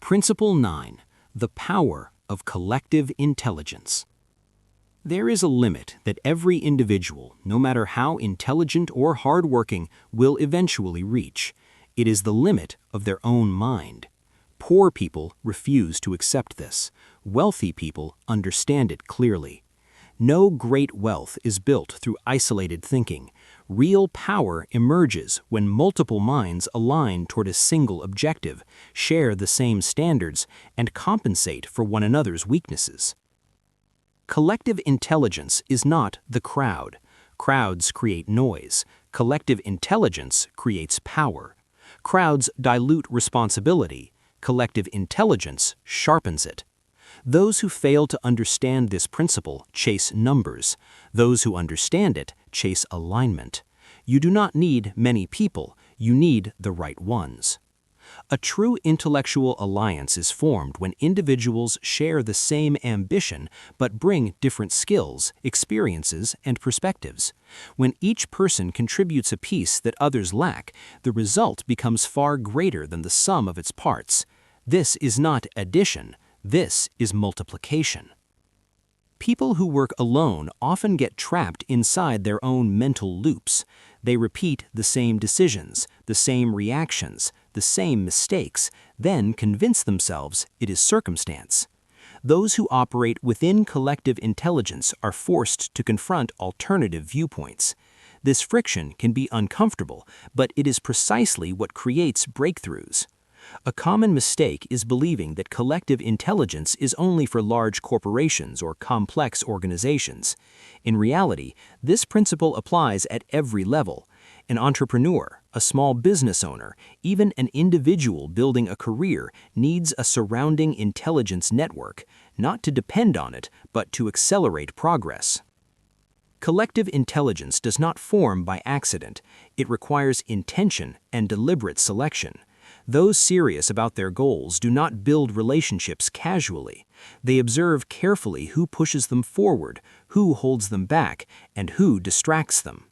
Principle 9. The power of collective intelligence. There is a limit that every individual, no matter how intelligent or hardworking, will eventually reach. It is the limit of their own mind. Poor people refuse to accept this. Wealthy people understand it clearly. No great wealth is built through isolated thinking. Real power emerges when multiple minds align toward a single objective, share the same standards, and compensate for one another's weaknesses. Collective intelligence is not the crowd. Crowds create noise. Collective intelligence creates power. Crowds dilute responsibility. Collective intelligence sharpens it. Those who fail to understand this principle chase numbers. Those who understand it chase alignment. You do not need many people, you need the right ones. A true intellectual alliance is formed when individuals share the same ambition but bring different skills, experiences, and perspectives. When each person contributes a piece that others lack, the result becomes far greater than the sum of its parts. This is not addition. This is multiplication. People who work alone often get trapped inside their own mental loops. They repeat the same decisions, the same reactions, the same mistakes, then convince themselves it is circumstance. Those who operate within collective intelligence are forced to confront alternative viewpoints. This friction can be uncomfortable, but it is precisely what creates breakthroughs. A common mistake is believing that collective intelligence is only for large corporations or complex organizations. In reality, this principle applies at every level. An entrepreneur, a small business owner, even an individual building a career needs a surrounding intelligence network, not to depend on it, but to accelerate progress. Collective intelligence does not form by accident. It requires intention and deliberate selection. Those serious about their goals do not build relationships casually. They observe carefully who pushes them forward, who holds them back, and who distracts them.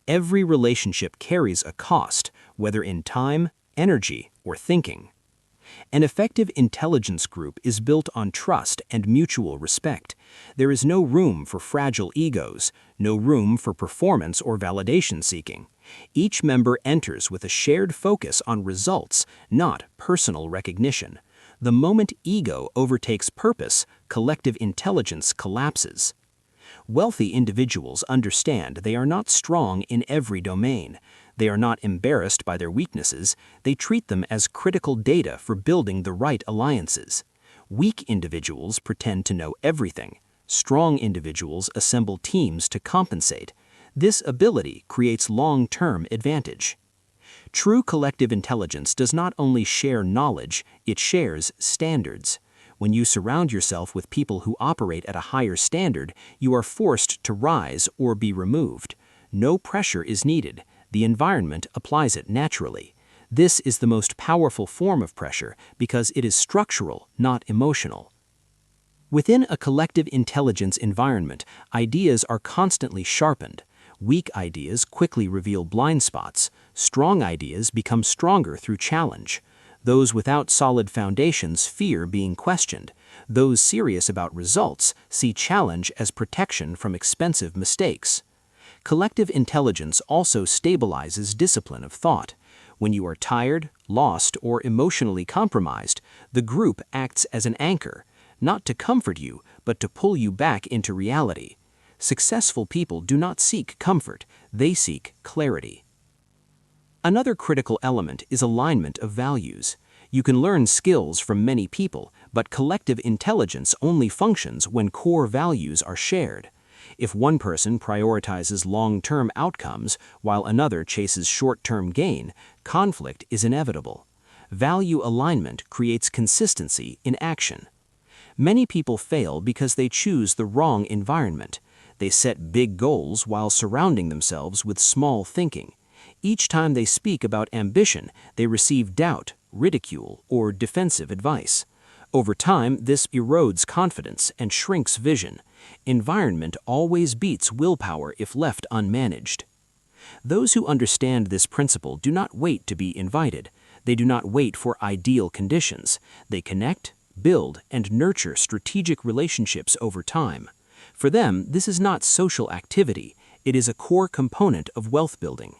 Every relationship carries a cost, whether in time, energy, or thinking. An effective intelligence group is built on trust and mutual respect. There is no room for fragile egos, no room for performance or validation seeking. Each member enters with a shared focus on results, not personal recognition. The moment ego overtakes purpose, collective intelligence collapses. Wealthy individuals understand they are not strong in every domain. They are not embarrassed by their weaknesses. They treat them as critical data for building the right alliances. Weak individuals pretend to know everything. Strong individuals assemble teams to compensate. This ability creates long-term advantage. True collective intelligence does not only share knowledge, it shares standards. When you surround yourself with people who operate at a higher standard, you are forced to rise or be removed. No pressure is needed. The environment applies it naturally. This is the most powerful form of pressure because it is structural, not emotional. Within a collective intelligence environment, ideas are constantly sharpened. Weak ideas quickly reveal blind spots. Strong ideas become stronger through challenge. Those without solid foundations fear being questioned. Those serious about results see challenge as protection from expensive mistakes. Collective intelligence also stabilizes discipline of thought. When you are tired, lost, or emotionally compromised, the group acts as an anchor, not to comfort you, but to pull you back into reality. Successful people do not seek comfort, they seek clarity. Another critical element is alignment of values. You can learn skills from many people, but collective intelligence only functions when core values are shared. If one person prioritizes long-term outcomes while another chases short-term gain, conflict is inevitable. Value alignment creates consistency in action. Many people fail because they choose the wrong environment. They set big goals while surrounding themselves with small thinking. Each time they speak about ambition, they receive doubt, ridicule, or defensive advice. Over time, this erodes confidence and shrinks vision. Environment always beats willpower if left unmanaged. Those who understand this principle do not wait to be invited. They do not wait for ideal conditions. They connect, build, and nurture strategic relationships over time. For them, this is not social activity. It is a core component of wealth building.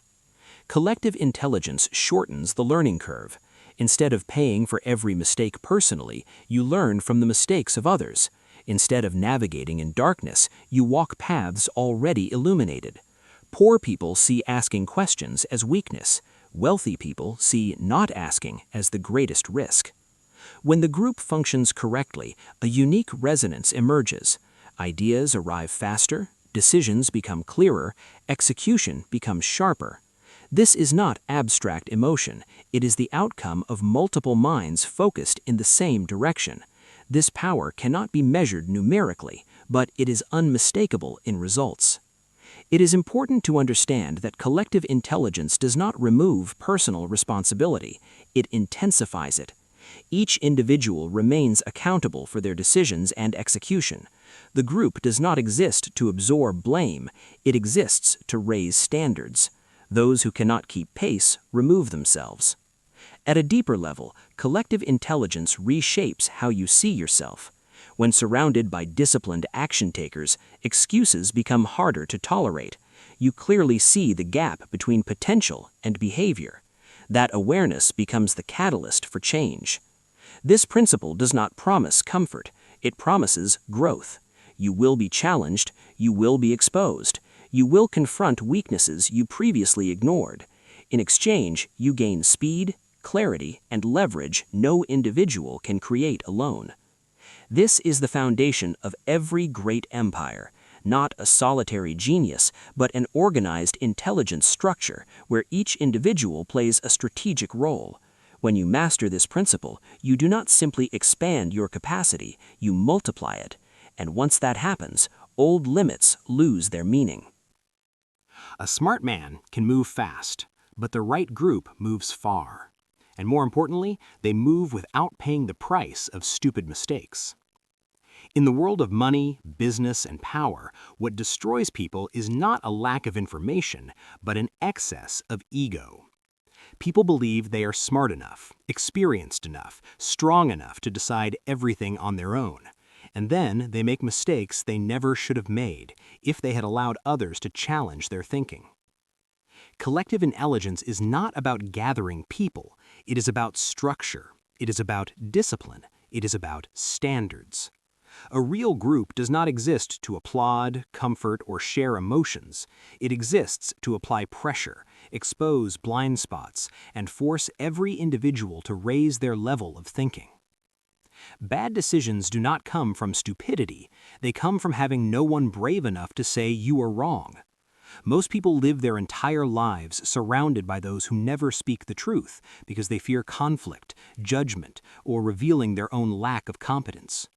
Collective intelligence shortens the learning curve. Instead of paying for every mistake personally, you learn from the mistakes of others. Instead of navigating in darkness, you walk paths already illuminated. Poor people see asking questions as weakness. Wealthy people see not asking as the greatest risk. When the group functions correctly, a unique resonance emerges. Ideas arrive faster, decisions become clearer, execution becomes sharper. This is not abstract emotion, it is the outcome of multiple minds focused in the same direction. This power cannot be measured numerically, but it is unmistakable in results. It is important to understand that collective intelligence does not remove personal responsibility, it intensifies it. Each individual remains accountable for their decisions and execution. The group does not exist to absorb blame, it exists to raise standards. Those who cannot keep pace remove themselves. At a deeper level, collective intelligence reshapes how you see yourself. When surrounded by disciplined action takers, excuses become harder to tolerate. You clearly see the gap between potential and behavior. That awareness becomes the catalyst for change. This principle does not promise comfort, it promises growth. You will be challenged, you will be exposed. You will confront weaknesses you previously ignored. In exchange, you gain speed, clarity, and leverage no individual can create alone. This is the foundation of every great empire, not a solitary genius, but an organized intelligence structure where each individual plays a strategic role. When you master this principle, you do not simply expand your capacity, you multiply it. And once that happens, old limits lose their meaning. A smart man can move fast, but the right group moves far. And more importantly, they move without paying the price of stupid mistakes. In the world of money, business, and power, what destroys people is not a lack of information, but an excess of ego. People believe they are smart enough, experienced enough, strong enough to decide everything on their own. And then they make mistakes they never should have made if they had allowed others to challenge their thinking. Collective intelligence is not about gathering people, it is about structure, it is about discipline, it is about standards. A real group does not exist to applaud, comfort, or share emotions. It exists to apply pressure, expose blind spots, and force every individual to raise their level of thinking. Bad decisions do not come from stupidity, they come from having no one brave enough to say you are wrong. Most people live their entire lives surrounded by those who never speak the truth because they fear conflict, judgment, or revealing their own lack of competence.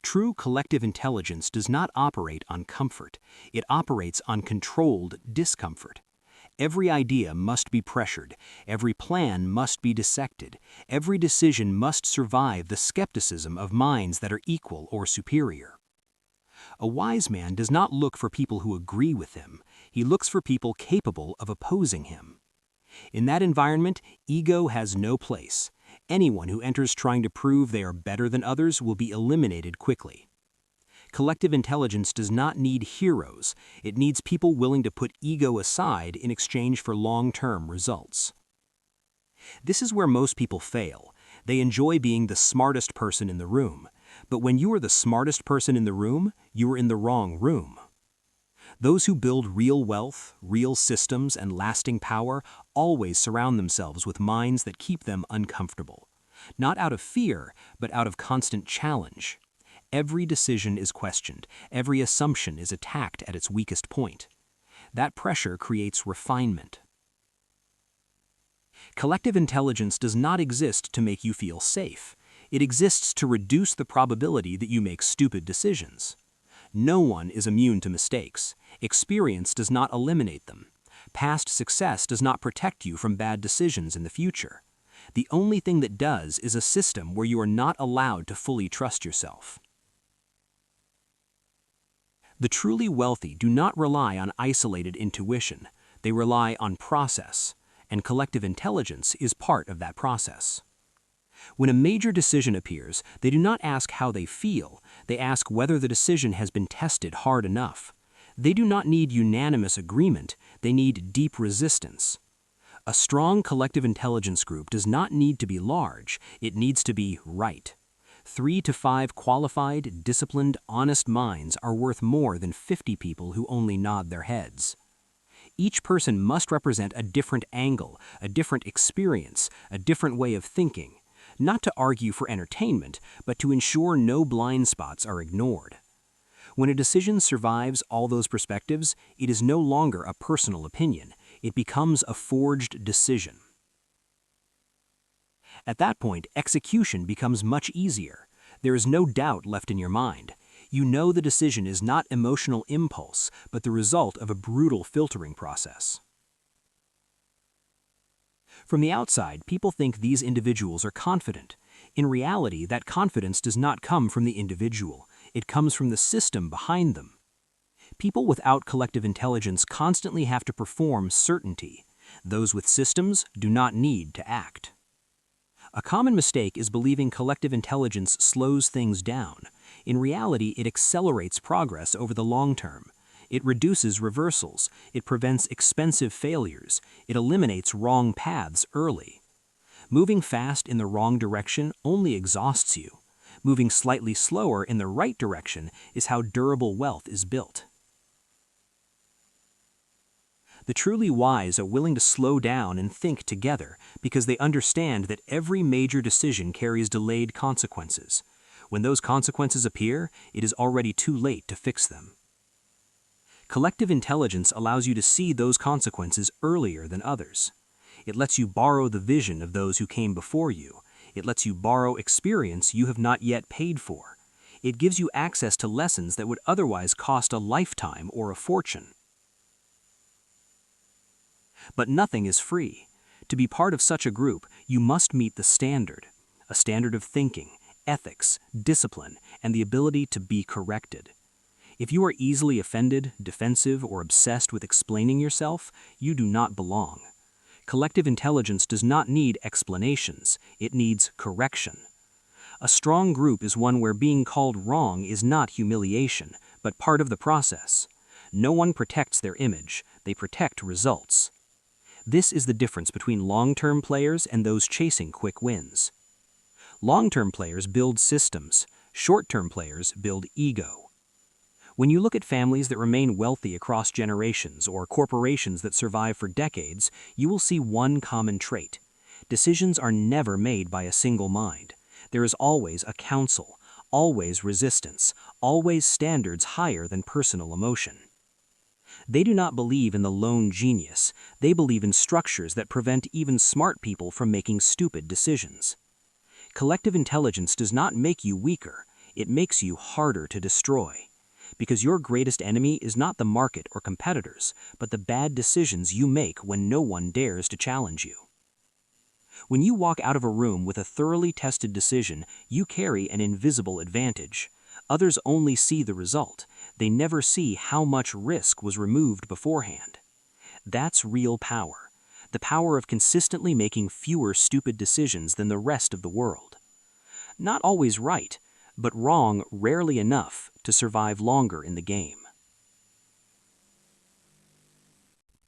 True collective intelligence does not operate on comfort, it operates on controlled discomfort. Every idea must be pressured, every plan must be dissected, every decision must survive the skepticism of minds that are equal or superior. A wise man does not look for people who agree with him, he looks for people capable of opposing him. In that environment, ego has no place. Anyone who enters trying to prove they are better than others will be eliminated quickly. Collective intelligence does not need heroes, it needs people willing to put ego aside in exchange for long-term results. This is where most people fail. They enjoy being the smartest person in the room, but when you are the smartest person in the room, you are in the wrong room. Those who build real wealth, real systems, and lasting power always surround themselves with minds that keep them uncomfortable. Not out of fear, but out of constant challenge. Every decision is questioned, every assumption is attacked at its weakest point. That pressure creates refinement. Collective intelligence does not exist to make you feel safe. It exists to reduce the probability that you make stupid decisions. No one is immune to mistakes. Experience does not eliminate them. Past success does not protect you from bad decisions in the future. The only thing that does is a system where you are not allowed to fully trust yourself. The truly wealthy do not rely on isolated intuition. They rely on process. and collective intelligence is part of that process. When a major decision appears, they do not ask how they feel, they ask whether the decision has been tested hard enough. They do not need unanimous agreement, they need deep resistance. A strong collective intelligence group does not need to be large, it needs to be right. 3 to 5 qualified, disciplined, honest minds are worth more than 50 people who only nod their heads. Each person must represent a different angle, a different experience, a different way of thinking, not to argue for entertainment, but to ensure no blind spots are ignored. When a decision survives all those perspectives, it is no longer a personal opinion, it becomes a forged decision. At that point, execution becomes much easier. There is no doubt left in your mind. You know the decision is not emotional impulse, but the result of a brutal filtering process. From the outside, people think these individuals are confident. In reality, that confidence does not come from the individual. It comes from the system behind them. People without collective intelligence constantly have to perform certainty. Those with systems do not need to act. A common mistake is believing collective intelligence slows things down. In reality, it accelerates progress over the long term. It reduces reversals, it prevents expensive failures, it eliminates wrong paths early. Moving fast in the wrong direction only exhausts you. Moving slightly slower in the right direction is how durable wealth is built. The truly wise are willing to slow down and think together because they understand that every major decision carries delayed consequences. When those consequences appear, it is already too late to fix them. Collective intelligence allows you to see those consequences earlier than others. It lets you borrow the vision of those who came before you. It lets you borrow experience you have not yet paid for. It gives you access to lessons that would otherwise cost a lifetime or a fortune. But nothing is free. To be part of such a group, you must meet the standard, a standard of thinking, ethics, discipline, and the ability to be corrected. If you are easily offended, defensive, or obsessed with explaining yourself, you do not belong. Collective intelligence does not need explanations, it needs correction. A strong group is one where being called wrong is not humiliation, but part of the process. No one protects their image, they protect results. This is the difference between long-term players and those chasing quick wins. Long-term players build systems, short-term players build ego. When you look at families that remain wealthy across generations or corporations that survive for decades, you will see one common trait. Decisions are never made by a single mind. There is always a council, always resistance, always standards higher than personal emotion. They do not believe in the lone genius. They believe in structures that prevent even smart people from making stupid decisions. Collective intelligence does not make you weaker, it makes you harder to destroy. Because your greatest enemy is not the market or competitors, but the bad decisions you make when no one dares to challenge you. When you walk out of a room with a thoroughly tested decision, you carry an invisible advantage. Others only see the result. They never see how much risk was removed beforehand. That's real power. The power of consistently making fewer stupid decisions than the rest of the world. Not always right, but wrong rarely enough to survive longer in the game.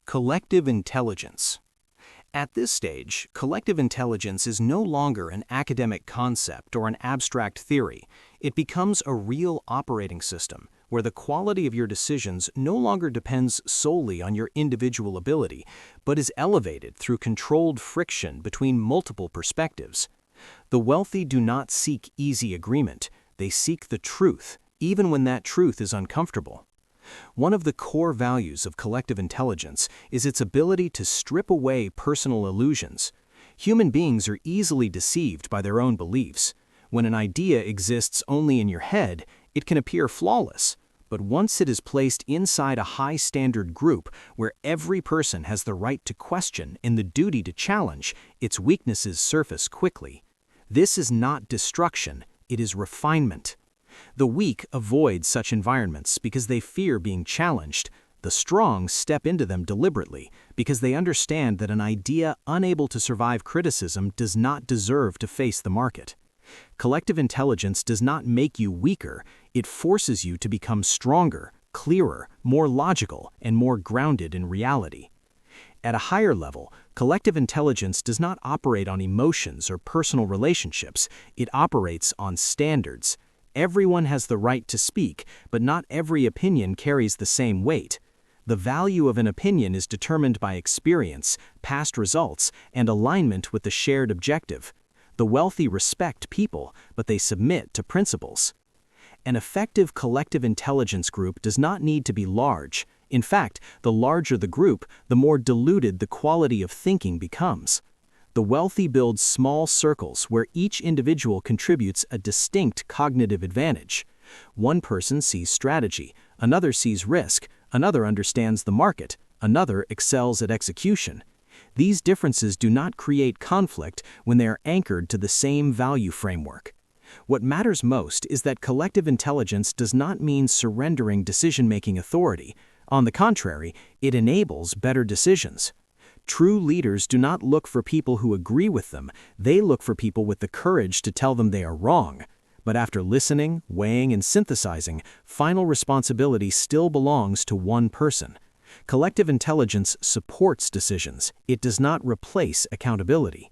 Collective intelligence. At this stage, collective intelligence is no longer an academic concept or an abstract theory. It becomes a real operating system where the quality of your decisions no longer depends solely on your individual ability, but is elevated through controlled friction between multiple perspectives. The wealthy do not seek easy agreement. They seek the truth, even when that truth is uncomfortable. One of the core values of collective intelligence is its ability to strip away personal illusions. Human beings are easily deceived by their own beliefs. When an idea exists only in your head, it can appear flawless. But once it is placed inside a high-standard group where every person has the right to question and the duty to challenge, its weaknesses surface quickly. This is not destruction, it is refinement. The weak avoid such environments because they fear being challenged. The strong step into them deliberately because they understand that an idea unable to survive criticism does not deserve to face the market. Collective intelligence does not make you weaker, it forces you to become stronger, clearer, more logical, and more grounded in reality. At a higher level, collective intelligence does not operate on emotions or personal relationships, it operates on standards. Everyone has the right to speak, but not every opinion carries the same weight. The value of an opinion is determined by experience, past results, and alignment with the shared objective. The wealthy respect people, but they submit to principles. An effective collective intelligence group does not need to be large. In fact, the larger the group, the more diluted the quality of thinking becomes. The wealthy build small circles where each individual contributes a distinct cognitive advantage. One person sees strategy, another sees risk, another understands the market, another excels at execution. These differences do not create conflict when they are anchored to the same value framework. What matters most is that collective intelligence does not mean surrendering decision-making authority. On the contrary, it enables better decisions. True leaders do not look for people who agree with them, they look for people with the courage to tell them they are wrong. But after listening, weighing, and synthesizing, final responsibility still belongs to one person. Collective intelligence supports decisions, it does not replace accountability.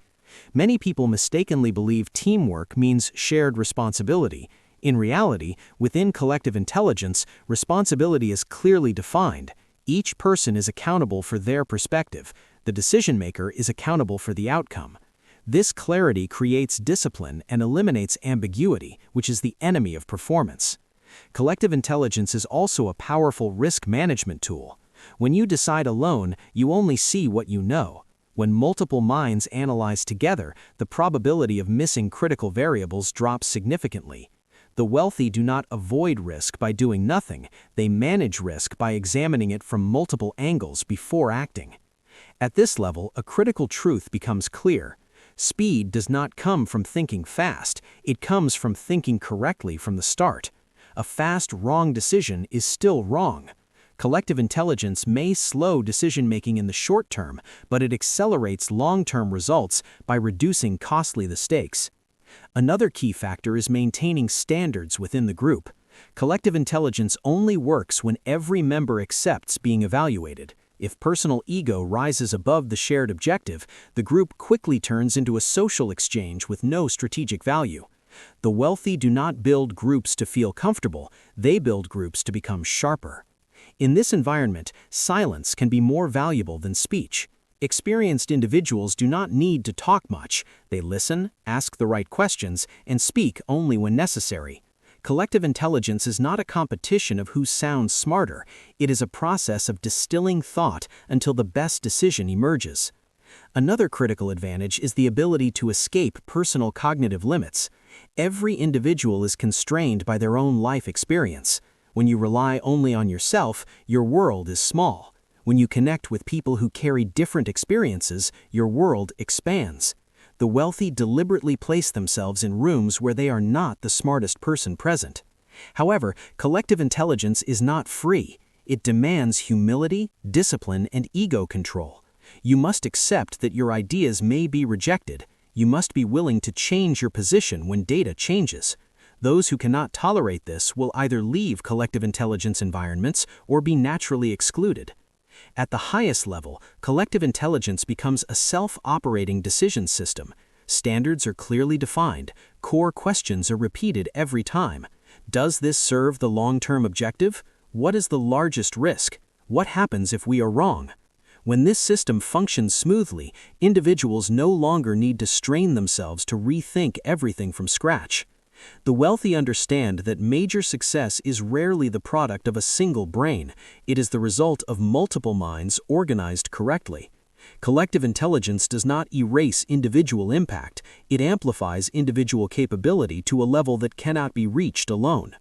Many people mistakenly believe teamwork means shared responsibility. In reality, within collective intelligence, responsibility is clearly defined. Each person is accountable for their perspective. The decision maker is accountable for the outcome. This clarity creates discipline and eliminates ambiguity, which is the enemy of performance. Collective intelligence is also a powerful risk management tool. When you decide alone, you only see what you know. When multiple minds analyze together, the probability of missing critical variables drops significantly. The wealthy do not avoid risk by doing nothing, they manage risk by examining it from multiple angles before acting. At this level, a critical truth becomes clear. Speed does not come from thinking fast, it comes from thinking correctly from the start. A fast, wrong decision is still wrong. Collective intelligence may slow decision-making in the short term, but it accelerates long-term results by reducing costly stakes. Another key factor is maintaining standards within the group. Collective intelligence only works when every member accepts being evaluated. If personal ego rises above the shared objective, the group quickly turns into a social exchange with no strategic value. The wealthy do not build groups to feel comfortable, they build groups to become sharper. In this environment, silence can be more valuable than speech. Experienced individuals do not need to talk much. They listen, ask the right questions, and speak only when necessary. Collective intelligence is not a competition of who sounds smarter. It is a process of distilling thought until the best decision emerges. Another critical advantage is the ability to escape personal cognitive limits. Every individual is constrained by their own life experience. When you rely only on yourself, your world is small. When you connect with people who carry different experiences, your world expands. The wealthy deliberately place themselves in rooms where they are not the smartest person present. However, collective intelligence is not free. It demands humility, discipline, and ego control. You must accept that your ideas may be rejected. You must be willing to change your position when data changes. Those who cannot tolerate this will either leave collective intelligence environments or be naturally excluded. At the highest level, collective intelligence becomes a self-operating decision system. Standards are clearly defined. Core questions are repeated every time. Does this serve the long-term objective? What is the largest risk? What happens if we are wrong? When this system functions smoothly, individuals no longer need to strain themselves to rethink everything from scratch. The wealthy understand that major success is rarely the product of a single brain. It is the result of multiple minds organized correctly. Collective intelligence does not erase individual impact. It amplifies individual capability to a level that cannot be reached alone.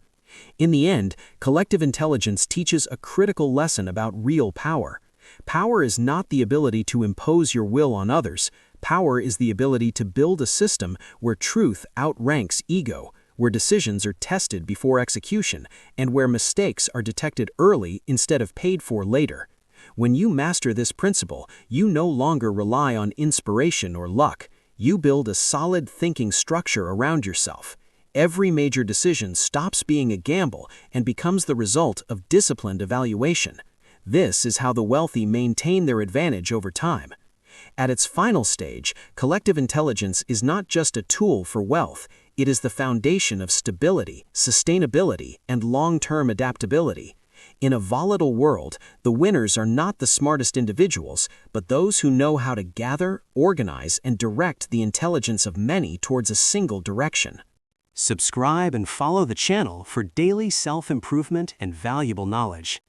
In the end, collective intelligence teaches a critical lesson about real power. Power is not the ability to impose your will on others. Power is the ability to build a system where truth outranks ego, where decisions are tested before execution, and where mistakes are detected early instead of paid for later. When you master this principle, you no longer rely on inspiration or luck. You build a solid thinking structure around yourself. Every major decision stops being a gamble and becomes the result of disciplined evaluation. This is how the wealthy maintain their advantage over time. At its final stage, collective intelligence is not just a tool for wealth, it is the foundation of stability, sustainability, and long-term adaptability. In a volatile world, the winners are not the smartest individuals, but those who know how to gather, organize, and direct the intelligence of many towards a single direction. Subscribe and follow the channel for daily self-improvement and valuable knowledge.